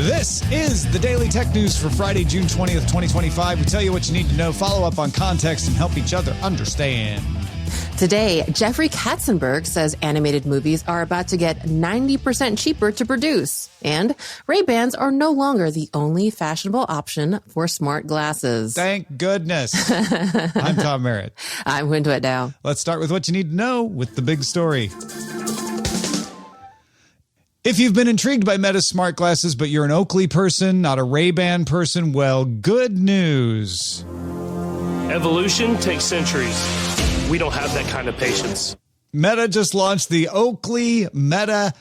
This is the Daily Tech News for Friday, June 20th, 2025. We tell you what you need to know, follow up on context, and help each other understand. Today, Jeffrey Katzenberg says animated movies are about to get 90% cheaper to produce. And Ray-Bans are no longer the only fashionable option for smart glasses. Thank goodness. I'm Tom Merritt. I'm Huyen now. Let's start with what you need to know with the big story. If you've been intrigued by Meta's smart glasses, but you're an Oakley person, not a Ray-Ban person, well, good news. Evolution takes centuries. We don't have that kind of patience. Meta just launched the Oakley Meta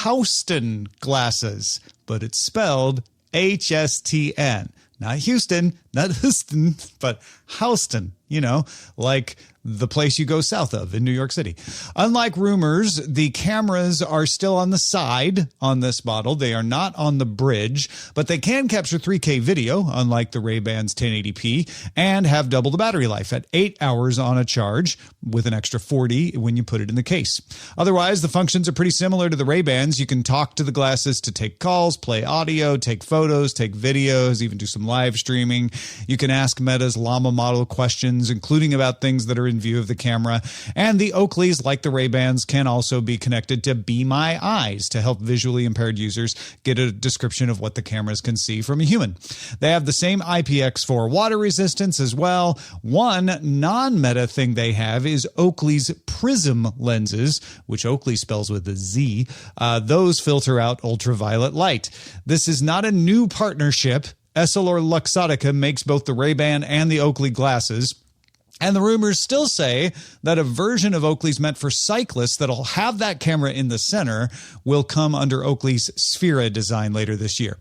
Houston glasses, but it's spelled H-S-T-N. Not Houston, not Houston, but Houston, you know, like the place you go south of in New York City. Unlike rumors, the cameras are still on the side on this model. They are not on the bridge, but they can capture 3K video, unlike the Ray-Ban's 1080p, and have double the battery life at 8 hours on a charge with an extra 40 when you put it in the case. Otherwise, the functions are pretty similar to the Ray-Bans. You can talk to the glasses to take calls, play audio, take photos, take videos, even do some live streaming. You can ask Meta's Llama model questions, including about things that are in view of the camera. And the Oakleys, like the Ray-Bans, can also be connected to Be My Eyes to help visually impaired users get a description of what the cameras can see from a human. They have the same IPX4 water resistance as well. One non-Meta thing they have is Oakley's Prism lenses, which Oakley spells with a Z. Those filter out ultraviolet light. This is not a new partnership. Essilor-Luxottica makes both the Ray-Ban and the Oakley glasses. And the rumors still say that a version of Oakley's meant for cyclists that'll have that camera in the center will come under Oakley's Sphera design later this year.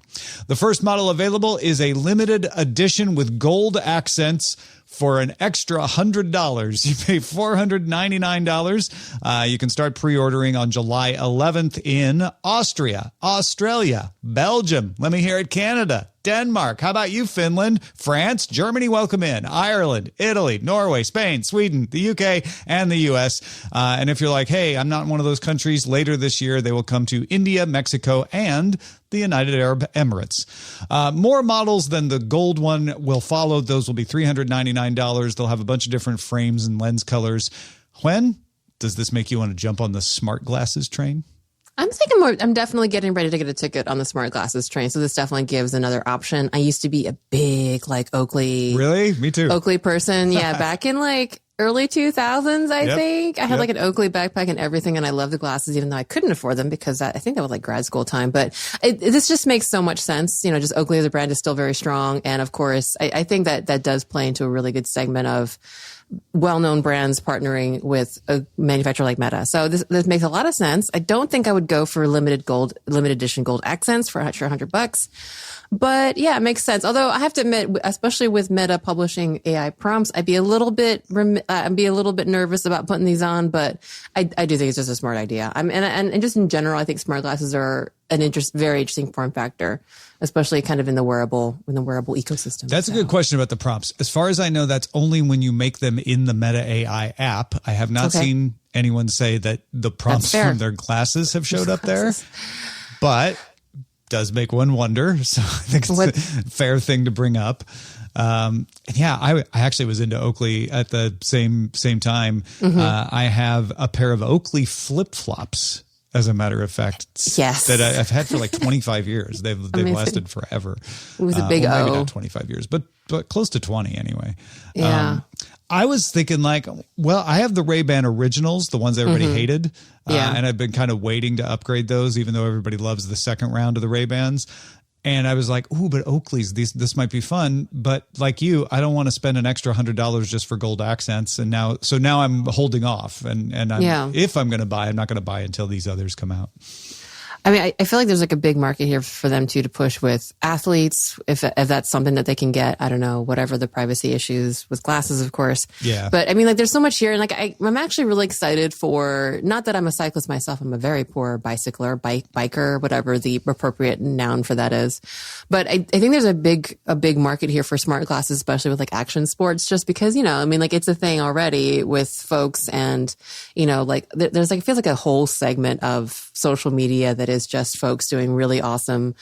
The first model available is a limited edition with gold accents for an extra $100. You pay $499. You can start pre-ordering on July 11th in Austria, Australia, Belgium. Let me hear it, Canada, Denmark. How about you, Finland, France, Germany, welcome in, Ireland, Italy, Norway, Spain, Sweden, the UK, and the US. And if you're like, hey, I'm not in one of those countries, later this year, they will come to India, Mexico, and the United Arab Emirates. More models than the gold one will follow. Those will be $399. They'll have a bunch of different frames and lens colors. When does this make you want to jump on the smart glasses train? I'm thinking more. I'm definitely getting ready to get a ticket on the smart glasses train. So this definitely gives another option. I used to be a big Oakley. Really? Me too. Oakley person. Yeah. Back in early 2000s, I think. I had an Oakley backpack and everything. And I love the glasses, even though I couldn't afford them because I think that was grad school time. But this just makes so much sense. You know, just Oakley as a brand is still very strong. And of course, I think that does play into a really good segment of well-known brands partnering with a manufacturer like Meta. So this makes a lot of sense. I don't think I would go for limited edition gold accents for $100. But yeah, it makes sense. Although I have to admit, especially with Meta publishing AI prompts, I'd be a little bit nervous about putting these on. But I do think it's just a smart idea. And just in general, I think smart glasses are very interesting form factor, especially kind of in the wearable ecosystem. That's a good question about the prompts. As far as I know, that's only when you make them in the Meta AI app. I have not seen anyone say that the prompts from their glasses have showed up there, but does make one wonder. So I think it's a fair thing to bring up. I actually was into Oakley at the same time. Mm-hmm. I have a pair of Oakley flip-flops, as a matter of fact. Yes. That I've had for 25 years. They've lasted forever. It was a big O. Maybe not 25 years, but close to 20 anyway. Yeah. I was thinking I have the Ray-Ban originals, the ones everybody hated. And I've been kind of waiting to upgrade those, even though everybody loves the second round of the Ray-Bans. And I was like, ooh, but Oakley's, this might be fun. But like you, I don't want to spend an extra $100 just for gold accents. And now I'm holding off. And if I'm going to buy, I'm not going to buy until these others come out. I mean, I feel like there's a big market here for them too to push with athletes if that's something that they can get. I don't know, whatever the privacy issues with glasses, of course. Yeah. But I mean, there's so much here, and I'm actually really excited for. Not that I'm a cyclist myself. I'm a very poor bicycler, biker, whatever the appropriate noun for that is. But I think there's a big market here for smart glasses, especially with action sports, just because it's a thing already with folks, and there's it feels like a whole segment of social media that is just folks doing really awesome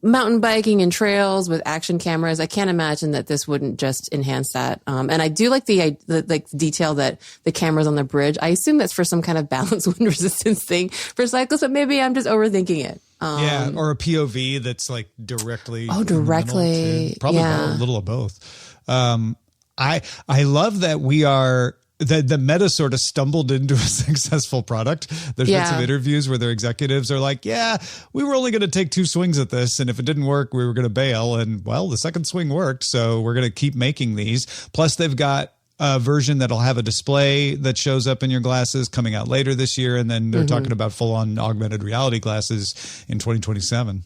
mountain biking and trails with action cameras. I can't imagine that this wouldn't just enhance that. And I do like the detail that the camera's on the bridge. I assume that's for some kind of balance wind resistance thing for cyclists, but maybe I'm just overthinking it. Yeah, or a POV that's like directly. Oh, directly. Probably a little of both. I love that we are. The Meta sort of stumbled into a successful product. There's been some interviews where their executives are like, yeah, we were only going to take 2 swings at this. And if it didn't work, we were going to bail. And well, the second swing worked. So we're going to keep making these. Plus, they've got a version that'll have a display that shows up in your glasses coming out later this year. And then they're talking about full on augmented reality glasses in 2027.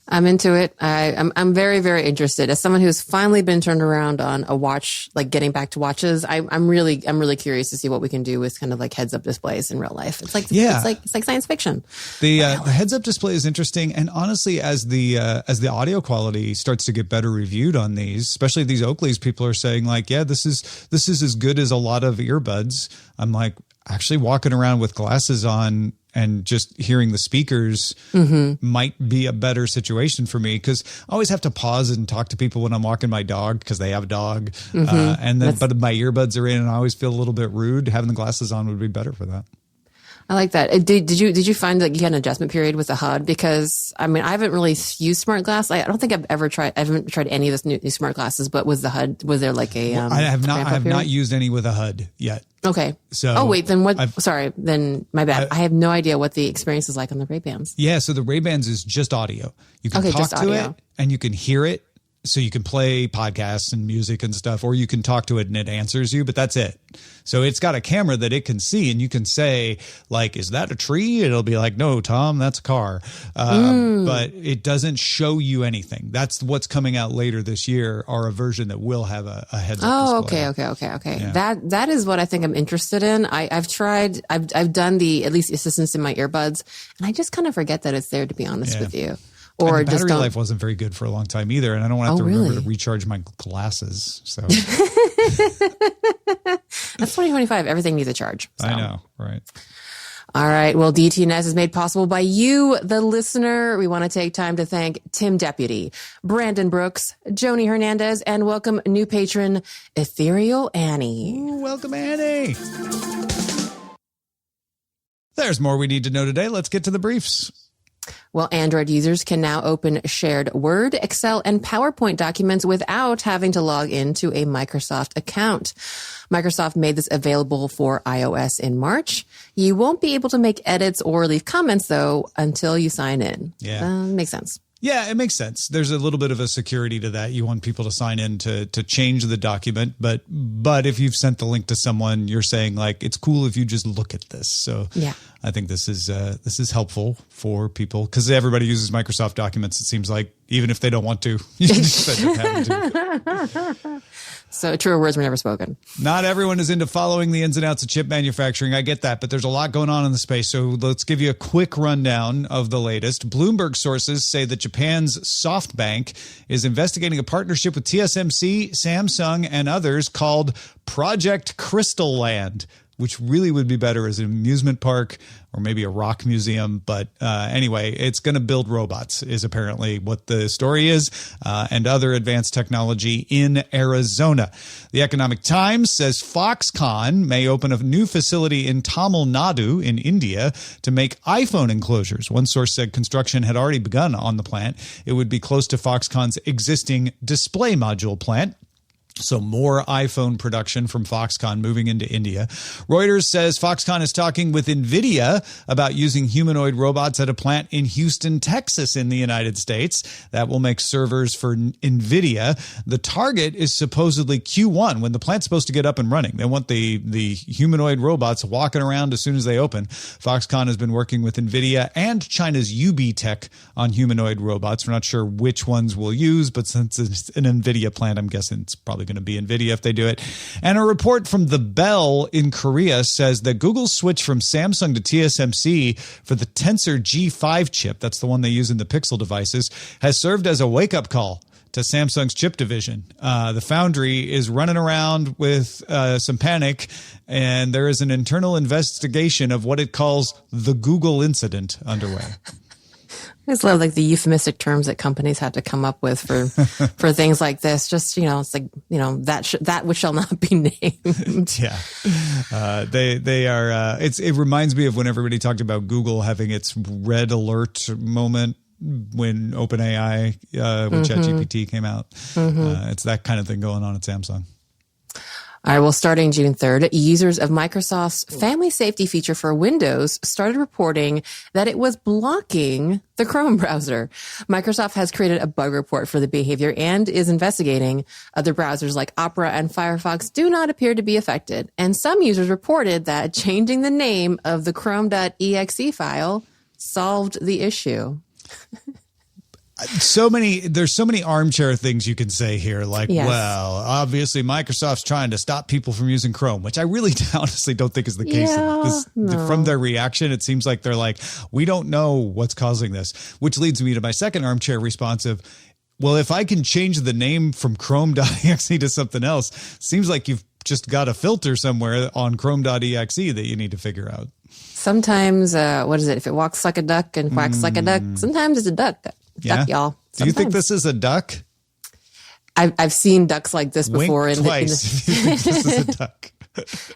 I'm into it. I'm very, very interested. As someone who's finally been turned around on a watch, like getting back to watches, I'm really curious to see what we can do with kind of like heads up displays in real life. It's like it's like science fiction. The heads up display is interesting, and honestly, as the audio quality starts to get better reviewed on these, especially these Oakleys, people are saying like, yeah, this is as good as a lot of earbuds. I'm like, actually walking around with glasses on and just hearing the speakers might be a better situation for me, because I always have to pause and talk to people when I'm walking my dog because they have a dog. But my earbuds are in and I always feel a little bit rude. Having the glasses on would be better for that. I like that. Did you find that you had an adjustment period with the HUD? Because I mean, I haven't really used smart glass. I don't think I haven't tried any of this new smart glasses. But with the HUD, was there like a? I have not used any with a HUD yet. Okay. So then what? Sorry, then my bad. I have no idea what the experience is like on the Ray-Bans. Yeah, so the Ray-Bans is just audio. You can talk to it and you can hear it. So you can play podcasts and music and stuff, or you can talk to it and it answers you, but that's it. So it's got a camera that it can see, and you can say, like, is that a tree? It'll be like, no, Tom, that's a car. But it doesn't show you anything. That's what's coming out later this year, or a version that will have a heads-up display. Okay. Yeah. That is what I think I'm interested in. I've done at least assistance in my earbuds, and I just kind of forget that it's there, to be honest with you. Or and the battery life wasn't very good for a long time either, and I don't want to have to remember to recharge my glasses. So that's 2025. Everything needs a charge. So. I know, right? All right. Well, DTNS is made possible by you, the listener. We want to take time to thank Tim Deputy, Brandon Brooks, Joni Hernandez, and welcome new patron Ethereal Annie. Ooh, welcome, Annie. There's more we need to know today. Let's get to the briefs. Well, Android users can now open shared Word, Excel, and PowerPoint documents without having to log into a Microsoft account. Microsoft made this available for iOS in March. You won't be able to make edits or leave comments, though, until you sign in. Yeah. Makes sense. Yeah, it makes sense. There's a little bit of a security to that. You want people to sign in to change the document, but if you've sent the link to someone, you're saying like, it's cool if you just look at this. So yeah, I think this is helpful for people, because everybody uses Microsoft documents. It seems like, even if they don't want to, you just end up having to. So truer words were never spoken. Not everyone is into following the ins and outs of chip manufacturing. I get that, but there's a lot going on in the space. So let's give you a quick rundown of the latest. Bloomberg sources say that Japan's SoftBank is investigating a partnership with TSMC, Samsung, and others called Project Crystal Land, which really would be better as an amusement park or maybe a rock museum. But anyway, it's going to build robots is apparently what the story is, and other advanced technology in Arizona. The Economic Times says Foxconn may open a new facility in Tamil Nadu in India to make iPhone enclosures. One source said construction had already begun on the plant. It would be close to Foxconn's existing display module plant. So more iPhone production from Foxconn moving into India. Reuters says Foxconn is talking with NVIDIA about using humanoid robots at a plant in Houston, Texas in the United States. That will make servers for NVIDIA. The target is supposedly Q1, when the plant's supposed to get up and running. They want the humanoid robots walking around as soon as they open. Foxconn has been working with NVIDIA and China's UB Tech on humanoid robots. We're not sure which ones we'll use, but since it's an NVIDIA plant, I'm guessing it's probably going to be NVIDIA if they do it. And a report from the Bell in Korea says that Google's switch from Samsung to TSMC for the Tensor G5 chip, that's the one they use in the Pixel devices, has served as a wake-up call to Samsung's chip division. The foundry is running around with some panic, and there is an internal investigation of what it calls the Google incident underway. I just love like the euphemistic terms that companies have to come up with for things like this. Just, it's like, that which shall not be named. Yeah. They are, it reminds me of when everybody talked about Google having its red alert moment when OpenAI, when ChatGPT came out. It's that kind of thing going on at Samsung. All right, well, starting June 3rd, users of Microsoft's family safety feature for Windows started reporting that it was blocking the Chrome browser. Microsoft has created a bug report for the behavior and is investigating. Other browsers like Opera and Firefox do not appear to be affected. And some users reported that changing the name of the chrome.exe file solved the issue. There's so many armchair things you can say here. Like, yes. Well, obviously Microsoft's trying to stop people from using Chrome, which I really honestly don't think is the case. From their reaction, it seems like they're like, we don't know what's causing this, which leads me to my second armchair response of, well, if I can change the name from chrome.exe to something else, seems like you've just got a filter somewhere on chrome.exe that you need to figure out. Sometimes, what is it? If it walks like a duck and quacks like a duck, sometimes it's a duck. Duck, y'all. Do you think this is a duck? I've seen ducks like this before. Wink twice. You think this is a duck?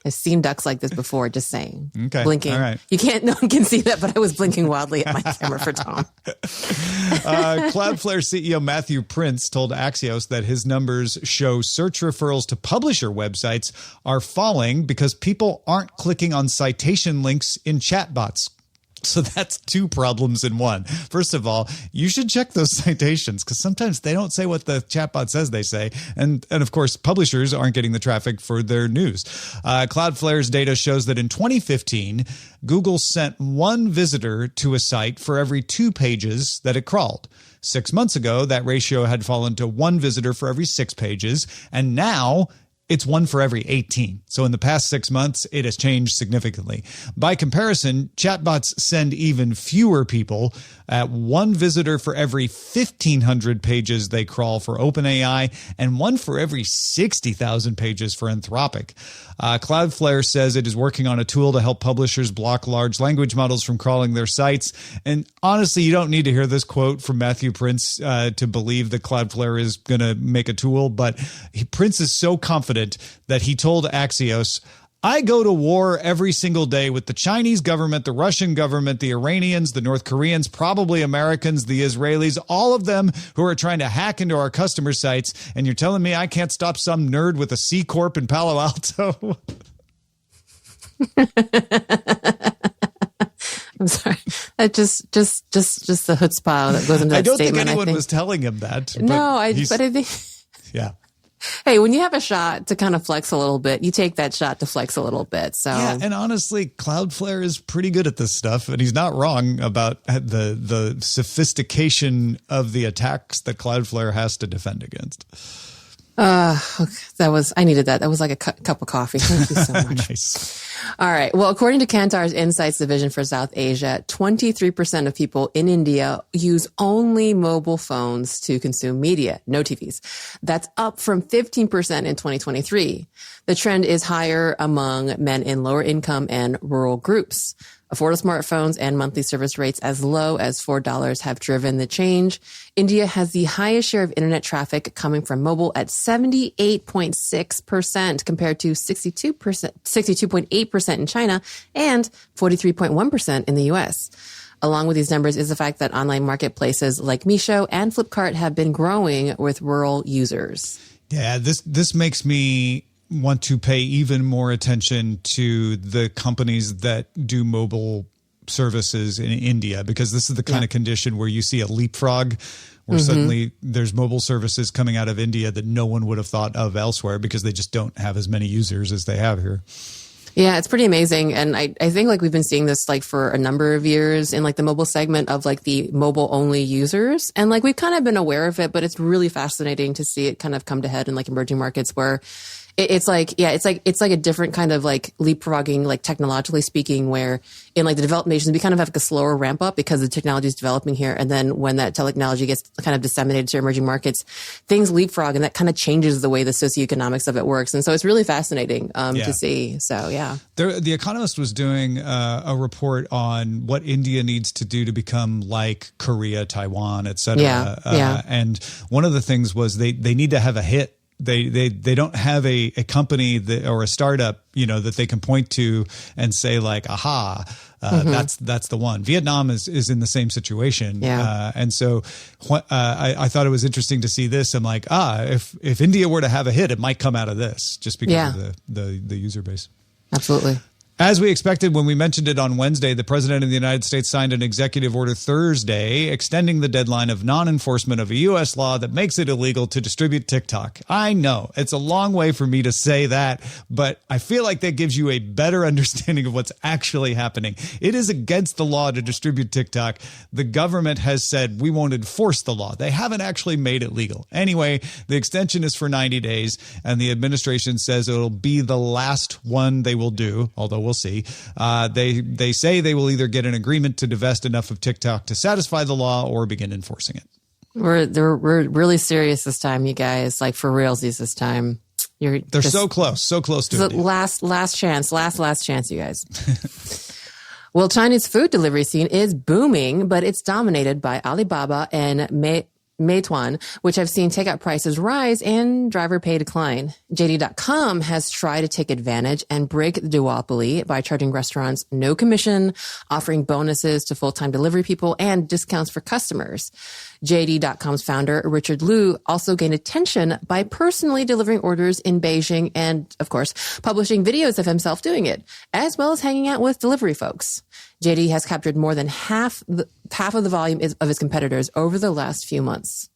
I've seen ducks like this before, just saying. Okay. Blinking. All right. No one can see that, but I was blinking wildly at my camera for Tom. Cloudflare CEO Matthew Prince told Axios that his numbers show search referrals to publisher websites are falling because people aren't clicking on citation links in chatbots. So that's two problems in one. First of all, you should check those citations because sometimes they don't say what the chatbot says they say. And of course, publishers aren't getting the traffic for their news. Cloudflare's data shows that in 2015, Google sent one visitor to a site for every 2 pages that it crawled. 6 months ago, that ratio had fallen to 1 visitor for every 6 pages. And now it's 1 for every 18. So in the past 6 months, it has changed significantly. By comparison, chatbots send even fewer people at 1 visitor for every 1,500 pages they crawl for OpenAI and 1 for every 60,000 pages for Anthropic. Cloudflare says it is working on a tool to help publishers block large language models from crawling their sites. And honestly, you don't need to hear this quote from Matthew Prince to believe that Cloudflare is going to make a tool. But Prince is so confident that he told Axios, I go to war every single day with the Chinese government, the Russian government, the Iranians, the North Koreans, probably Americans, the Israelis, all of them who are trying to hack into our customer sites. And you're telling me I can't stop some nerd with a C Corp in Palo Alto? I'm sorry. That just the chutzpah that goes into that statement. I don't think anyone was telling him that. No, but I think. Yeah. Hey, when you have a shot to kind of flex a little bit, you take that shot to flex a little bit. So yeah, and honestly, Cloudflare is pretty good at this stuff, and he's not wrong about the sophistication of the attacks that Cloudflare has to defend against. Okay. I needed that. That was like a cup of coffee. Thank you so much. Nice. All right. Well, according to Kantar's Insights Division for South Asia, 23% of people in India use only mobile phones to consume media, no TVs. That's up from 15% in 2023. The trend is higher among men in lower income and rural groups. Affordable smartphones and monthly service rates as low as $4 have driven the change. India has the highest share of internet traffic coming from mobile at 78.6% compared to 62.8% in China and 43.1% in the US. Along with these numbers is the fact that online marketplaces like Meesho and Flipkart have been growing with rural users. Yeah, this makes me want to pay even more attention to the companies that do mobile services in India, because this is the kind of condition where you see a leapfrog, where suddenly there's mobile services coming out of India that no one would have thought of elsewhere because they just don't have as many users as they have here. Yeah, it's pretty amazing. And I think like we've been seeing this like for a number of years in like the mobile segment of like the mobile only users. And like we've kind of been aware of it, but it's really fascinating to see it kind of come to head in like emerging markets where It's like a different kind of like leapfrogging, like technologically speaking, where in like the developed nations, we kind of have like a slower ramp up because the technology is developing here. And then when that technology gets kind of disseminated to emerging markets, things leapfrog, and that kind of changes the way the socioeconomics of it works. And so it's really fascinating to see. So, yeah. The Economist was doing a report on what India needs to do to become like Korea, Taiwan, et cetera. And one of the things was they need to have a hit. They don't have a company or a startup, that they can point to and say like, aha, that's the one. Vietnam is in the same situation. And so I thought it was interesting to see this. I'm like, if India were to have a hit, it might come out of this just because of the user base. Absolutely. As we expected when we mentioned it on Wednesday, the president of the United States signed an executive order Thursday extending the deadline of non-enforcement of a U.S. law that makes it illegal to distribute TikTok. I know it's a long way for me to say that, but I feel like that gives you a better understanding of what's actually happening. It is against the law to distribute TikTok. The government has said we won't enforce the law. They haven't actually made it legal. Anyway, the extension is for 90 days, and the administration says it'll be the last one they will do, although we'll see. They say they will either get an agreement to divest enough of TikTok to satisfy the law or begin enforcing it. We're really serious this time, you guys. Like for realsies this time. They're so close to it. Last chance, you guys. Well, China's food delivery scene is booming, but it's dominated by Alibaba and Meituan, which have seen takeout prices rise and driver pay decline. JD.com has tried to take advantage and break the duopoly by charging restaurants no commission, offering bonuses to full-time delivery people, and discounts for customers. JD.com's founder, Richard Liu, also gained attention by personally delivering orders in Beijing and, of course, publishing videos of himself doing it, as well as hanging out with delivery folks. JD has captured more than half of the volume of his competitors over the last few months.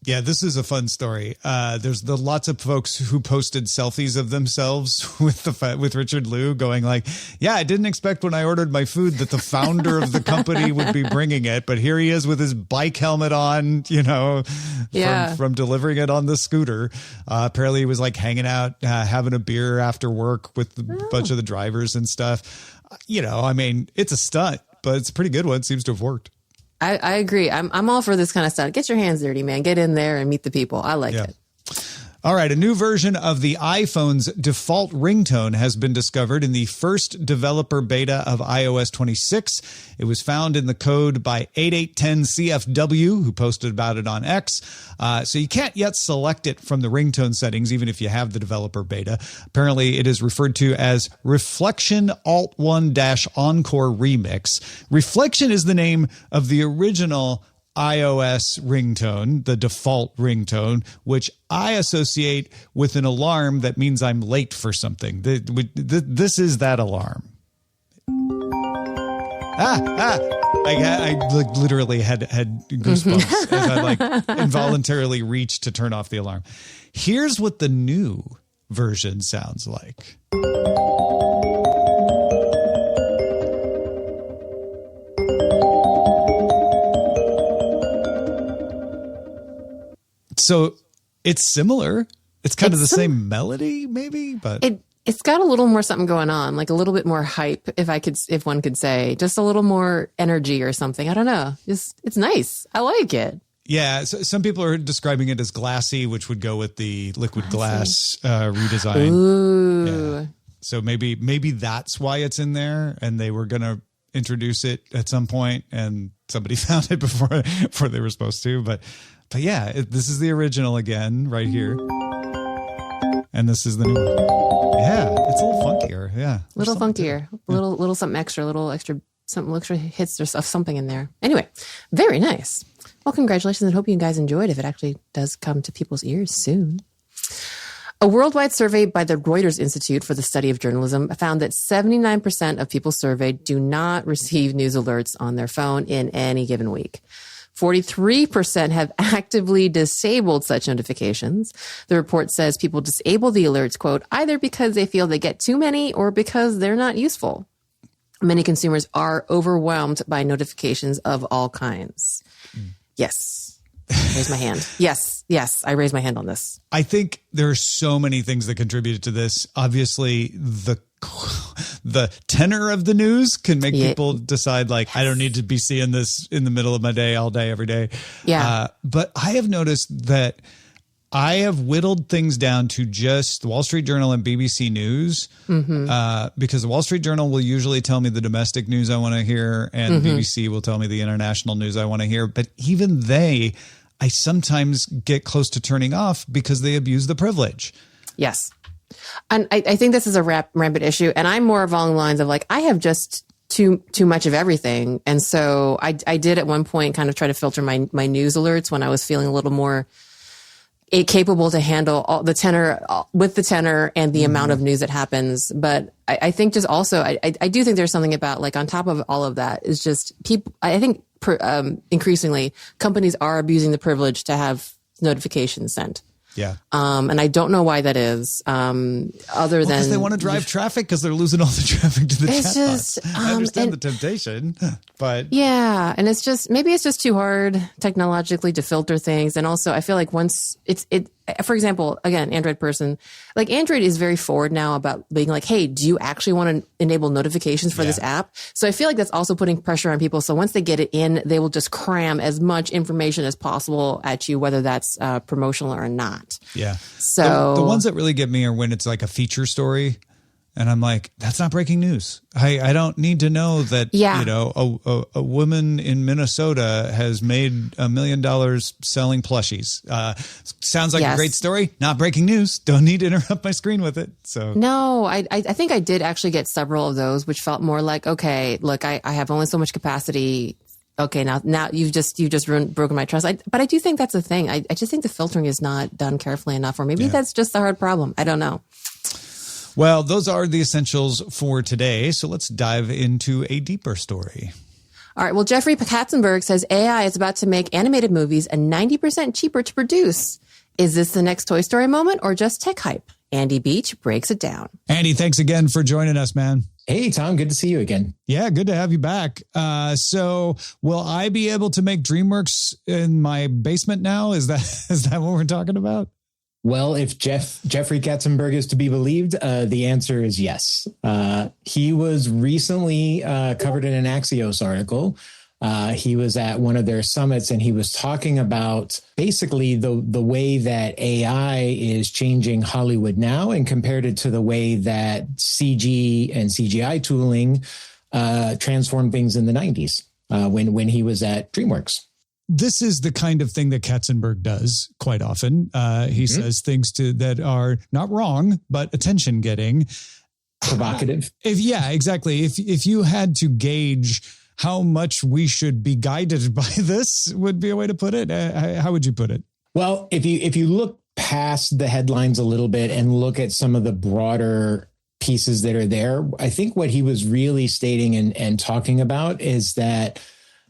Yeah, this is a fun story. There's lots of folks who posted selfies of themselves with Richard Liu going like, yeah, I didn't expect when I ordered my food that the founder of the company would be bringing it. But here he is with his bike helmet on, from delivering it on the scooter. Apparently he was like hanging out, having a beer after work with a bunch of the drivers and stuff. It's a stunt, but it's a pretty good one. Seems to have worked. I agree. I'm all for this kind of stuff. Get your hands dirty, man. Get in there and meet the people. I like it. All right. A new version of the iPhone's default ringtone has been discovered in the first developer beta of iOS 26. It was found in the code by 8810CFW, who posted about it on X. So you can't yet select it from the ringtone settings, even if you have the developer beta. Apparently, it is referred to as Reflection Alt1-Encore Remix. Reflection is the name of the original iOS ringtone, the default ringtone, which I associate with an alarm that means I'm late for something. This is that alarm. I literally had goosebumps as I involuntarily reached to turn off the alarm. Here's what the new version sounds like. So it's similar. It's kind of the same melody, maybe, but it's got a little more something going on, like a little bit more hype, if one could say, just a little more energy or something. I don't know. It's nice. I like it. Yeah, so some people are describing it as glassy, which would go with the liquid glass redesign. Ooh. Yeah. So maybe that's why it's in there, and they were going to introduce it at some point, and somebody found it before they were supposed to, But yeah, this is the original again right here. And this is the new one. Yeah, it's a little funkier. Yeah. A little funkier. Little something extra, something extra hits or something in there. Anyway, very nice. Well, congratulations, and hope you guys enjoyed if it actually does come to people's ears soon. A worldwide survey by the Reuters Institute for the Study of Journalism found that 79% of people surveyed do not receive news alerts on their phone in any given week. 43% have actively disabled such notifications. The report says people disable the alerts, quote, either because they feel they get too many or because they're not useful. Many consumers are overwhelmed by notifications of all kinds. Yes. Raise my hand. Yes, I raise my hand on this. I think there are so many things that contributed to this. Obviously, the tenor of the news can make people decide, like, I don't need to be seeing this in the middle of my day, all day, every day. Yeah. But I have noticed that I have whittled things down to just the Wall Street Journal and BBC News, because the Wall Street Journal will usually tell me the domestic news I want to hear, and BBC will tell me the international news I want to hear. But even I sometimes get close to turning off because they abuse the privilege. Yes. And I think this is a rampant issue. And I'm more along the lines of, like, I have just too much of everything. And so I did at one point kind of try to filter my news alerts when I was feeling a little more capable to handle all the tenor and the amount of news that happens. But I think just also, I do think there's something about, like, on top of all of that is just people, I think increasingly companies are abusing the privilege to have notifications sent. Yeah. And I don't know why that is. Other than because they want to drive traffic, because they're losing all the traffic to the chatbots. I understand the temptation, but yeah, and it's just, maybe it's just too hard technologically to filter things. And also, I feel like once for example, again, Android person, like, Android is very forward now about being like, hey, do you actually want to enable notifications for this app? So I feel like that's also putting pressure on people. So once they get it in, they will just cram as much information as possible at you, whether that's promotional or not. Yeah. So the ones that really get me are when it's like a feature story. And I'm like, that's not breaking news. I don't need to know that, a woman in Minnesota has made $1 million selling plushies. Sounds like a great story. Not breaking news. Don't need to interrupt my screen with it. So no, I think I did actually get several of those, which felt more like, okay, look, I have only so much capacity. Okay, now you've just broken my trust. But I do think that's a thing. I just think the filtering is not done carefully enough, or maybe that's just a hard problem. I don't know. Well, those are the essentials for today. So let's dive into a deeper story. All right. Well, Jeffrey Katzenberg says AI is about to make animated movies 90% cheaper to produce. Is this the next Toy Story moment or just tech hype? Andy Beach breaks it down. Andy, thanks again for joining us, man. Hey, Tom, good to see you again. Yeah, good to have you back. So will I be able to make DreamWorks in my basement now? Is that what we're talking about? Well, if Jeffrey Katzenberg is to be believed, the answer is yes. He was recently covered in an Axios article. He was at one of their summits, and he was talking about basically the way that AI is changing Hollywood now, and compared it to the way that CG and CGI tooling transformed things in the 90s when he was at DreamWorks. This is the kind of thing that Katzenberg does quite often. He says things that are not wrong, but attention getting. Provocative. Exactly. If you had to gauge how much we should be guided by this, would be a way to put it. How would you put it? Well, if you look past the headlines a little bit and look at some of the broader pieces that are there, I think what he was really stating and talking about is that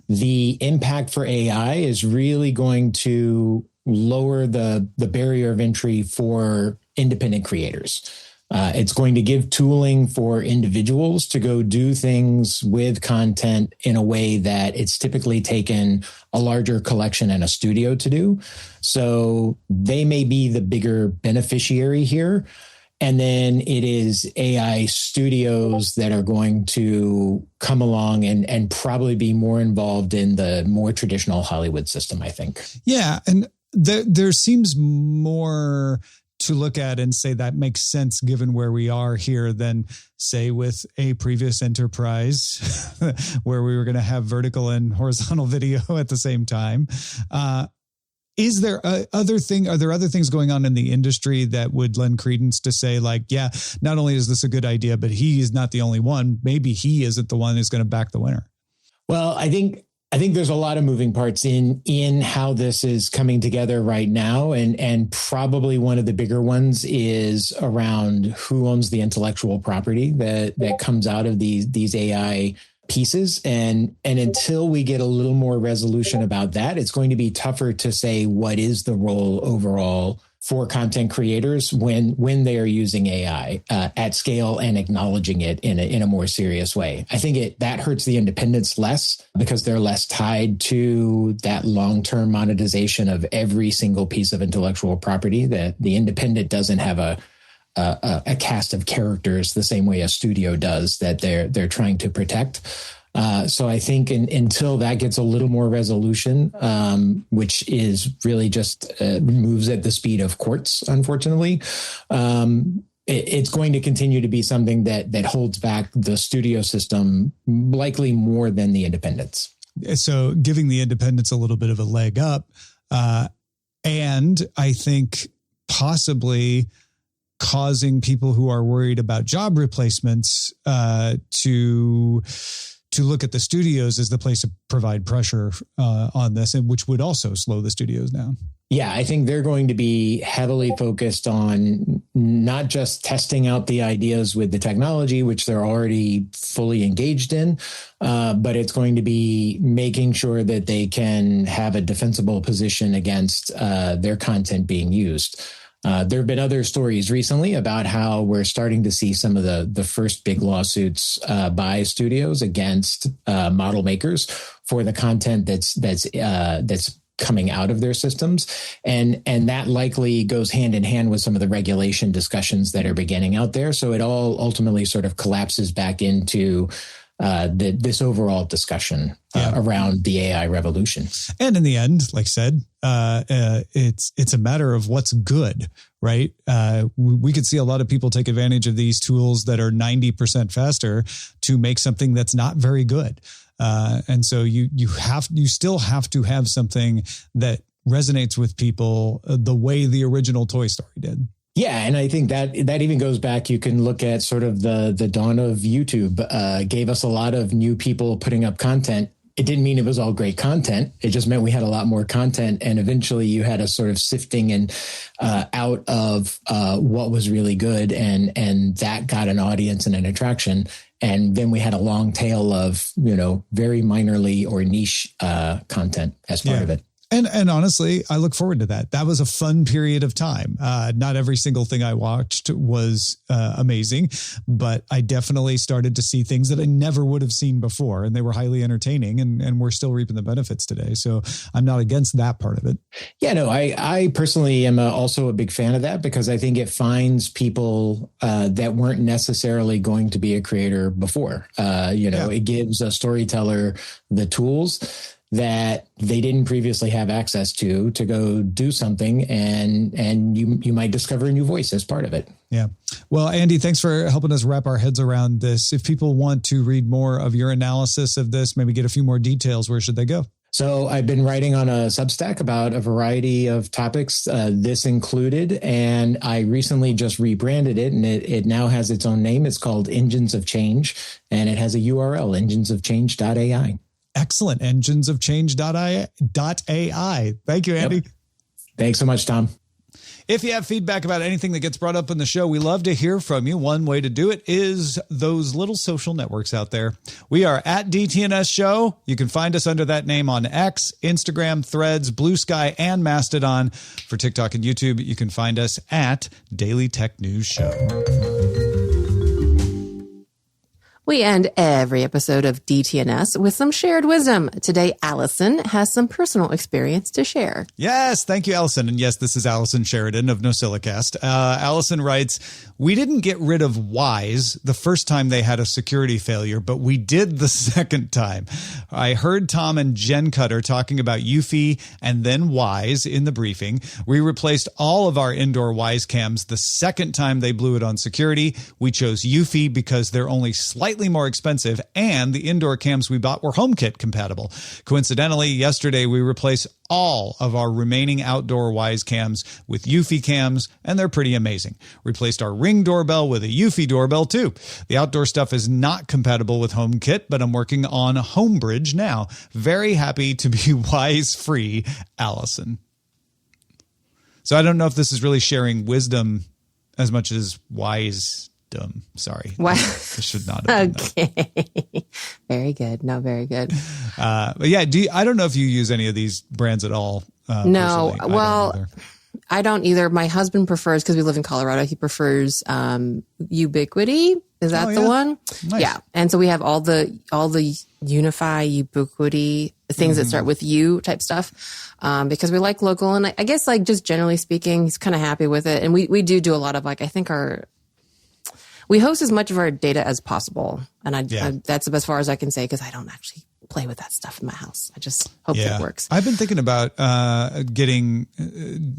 the impact for AI is really going to lower the barrier of entry for independent creators. It's going to give tooling for individuals to go do things with content in a way that it's typically taken a larger collection and a studio to do. So they may be the bigger beneficiary here. And then it is AI studios that are going to come along and probably be more involved in the more traditional Hollywood system, I think. Yeah. And there seems more to look at and say that makes sense given where we are here than, say, with a previous enterprise where we were going to have vertical and horizontal video at the same time. Is there are there other things going on in the industry that would lend credence to say, like, yeah, not only is this a good idea, but he is not the only one. Maybe he isn't the one who's going to back the winner. Well, I think there's a lot of moving parts in how this is coming together right now. And probably one of the bigger ones is around who owns the intellectual property that comes out of these AI pieces. And until we get a little more resolution about that, it's going to be tougher to say what is the role overall for content creators when they are using AI at scale and acknowledging it in a more serious way. I think that hurts the independents less because they're less tied to that long-term monetization of every single piece of intellectual property. That the independent doesn't have a cast of characters the same way a studio does that they're trying to protect. So I think until that gets a little more resolution, which is really just moves at the speed of courts, unfortunately, it's going to continue to be something that holds back the studio system likely more than the independents. So giving the independents a little bit of a leg up, and I think possibly causing people who are worried about job replacements to look at the studios as the place to provide pressure on this, and which would also slow the studios down. Yeah, I think they're going to be heavily focused on not just testing out the ideas with the technology, which they're already fully engaged in, but it's going to be making sure that they can have a defensible position against their content being used. There have been other stories recently about how we're starting to see some of the first big lawsuits by studios against model makers for the content that's coming out of their systems. And that likely goes hand in hand with some of the regulation discussions that are beginning out there. So it all ultimately sort of collapses back into this overall discussion around the AI revolution. And in the end, like I said, it's a matter of what's good, right? We could see a lot of people take advantage of these tools that are 90% faster to make something that's not very good. And so you still have to have something that resonates with people the way the original Toy Story did. Yeah, and I think that even goes back. You can look at sort of the dawn of YouTube, gave us a lot of new people putting up content. It didn't mean it was all great content. It just meant we had a lot more content. And eventually you had a sort of sifting and out of what was really good. And that got an audience and an attraction. And then we had a long tail of, very minorly or niche content as part of it. And honestly, I look forward to that. That was a fun period of time. Not every single thing I watched was amazing, but I definitely started to see things that I never would have seen before, and they were highly entertaining, and we're still reaping the benefits today. So I'm not against that part of it. Yeah, no, I personally am also a big fan of that because I think it finds people that weren't necessarily going to be a creator before. It gives a storyteller the tools that they didn't previously have access to go do something, and you might discover a new voice as part of it. Yeah. Well, Andy, thanks for helping us wrap our heads around this. If people want to read more of your analysis of this, maybe get a few more details, where should they go? So I've been writing on a Substack about a variety of topics, this included, and I recently just rebranded it, and it now has its own name. It's called Engines of Change, and it has a URL, enginesofchange.ai. Excellent. Enginesofchange.ai. Thank you, Andy. Yep. Thanks so much, Tom. If you have feedback about anything that gets brought up in the show, we love to hear from you. One way to do it is those little social networks out there. We are at DTNS Show. You can find us under that name on X, Instagram, Threads, Blue Sky, and Mastodon. For TikTok and YouTube, you can find us at Daily Tech News Show. We end every episode of DTNS with some shared wisdom. Today, Allison has some personal experience to share. Yes, thank you, Allison. And yes, this is Allison Sheridan of NoSilicast. Allison writes, we didn't get rid of Wise the first time they had a security failure, but we did the second time. I heard Tom and Jen Cutter talking about Eufy and then Wise in the briefing. We replaced all of our indoor Wise cams the second time they blew it on security. We chose Eufy because they're only slightly more expensive, and the indoor cams we bought were HomeKit compatible. Coincidentally, yesterday we replaced all of our remaining outdoor Wise cams with Eufy cams, and they're pretty amazing. Replaced our Ring doorbell with a Eufy doorbell too. The outdoor stuff is not compatible with HomeKit, but I'm working on Homebridge now. Very happy to be Wise free, Allison. So I don't know if this is really sharing wisdom as much as wise. Sorry. Wow. I should not have done that. Very good. No, very good. But yeah, I don't know if you use any of these brands at all. No. Well, I don't either. My husband prefers, because we live in Colorado, he prefers Ubiquity. Is that the one? Nice. Yeah. And so we have all the Unify, Ubiquity, things that start with U type stuff, because we like local. And I guess like just generally speaking, he's kind of happy with it. And we do a lot of like, I think we host as much of our data as possible. And that's as far as I can say, because I don't actually play with that stuff in my house. I just hope that it works. I've been thinking about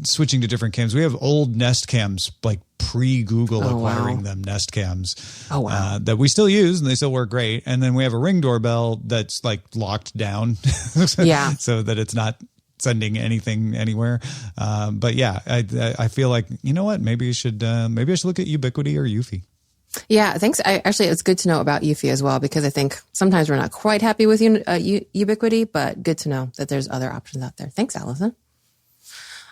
switching to different cams. We have old Nest cams, like pre-Google acquiring them, Nest cams that we still use and they still work great. And then we have a Ring doorbell that's like locked down so that it's not sending anything anywhere. But yeah, I feel like, you know what, maybe I should look at Ubiquity or Eufy. Yeah, thanks. Actually, it's good to know about Eufy as well, because I think sometimes we're not quite happy with Ubiquity, but good to know that there's other options out there. Thanks, Allison.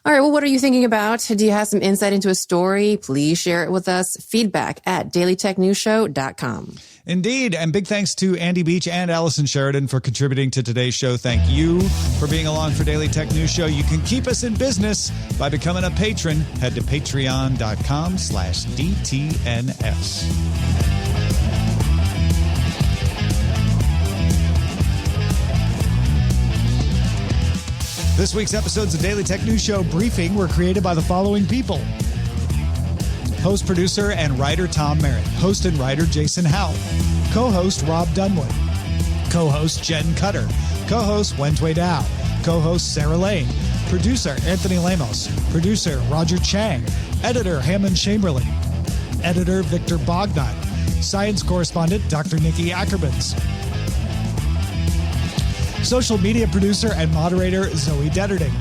All right, well, what are you thinking about? Do you have some insight into a story? Please share it with us. Feedback at dailytechnewsshow.com. Indeed. And big thanks to Andy Beach and Allison Sheridan for contributing to today's show. Thank you for being along for Daily Tech News Show. You can keep us in business by becoming a patron. Head to patreon.com/DTNS. This week's episodes of Daily Tech News Show Briefing were created by the following people. Host, producer, and writer Tom Merritt. Host and writer Jason Howell. Co-host Rob Dunwood. Co-host Jen Cutter. Co-host Wentway Dow. Co-host Sarah Lane. Producer Anthony Lamos. Producer Roger Chang. Editor Hammond Chamberlain. Editor Victor Bogdan. Science correspondent Dr. Nikki Ackermans. Social media producer and moderator Zoe Detterding.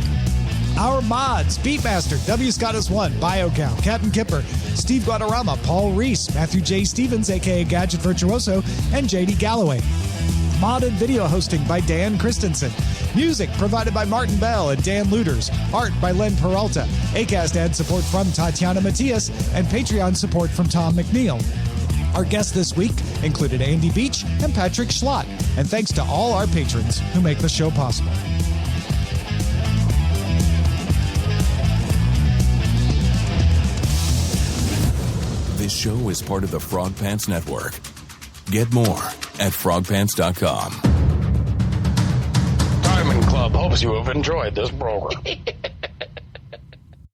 Our mods, Beatmaster, W. Scottus1, BioCow, Captain Kipper, Steve Guadarrama, Paul Reese, Matthew J. Stevens, a.k.a. Gadget Virtuoso, and J.D. Galloway. Modded video hosting by Dan Christensen. Music provided by Martin Bell and Dan Luters. Art by Len Peralta. Acast ad support from Tatiana Matias, and Patreon support from Tom McNeil. Our guests this week included Andy Beach and Patrick Schlott. And thanks to all our patrons who make the show possible. This show is part of the Frog Pants Network. Get more at frogpants.com. Diamond Club hopes you have enjoyed this program.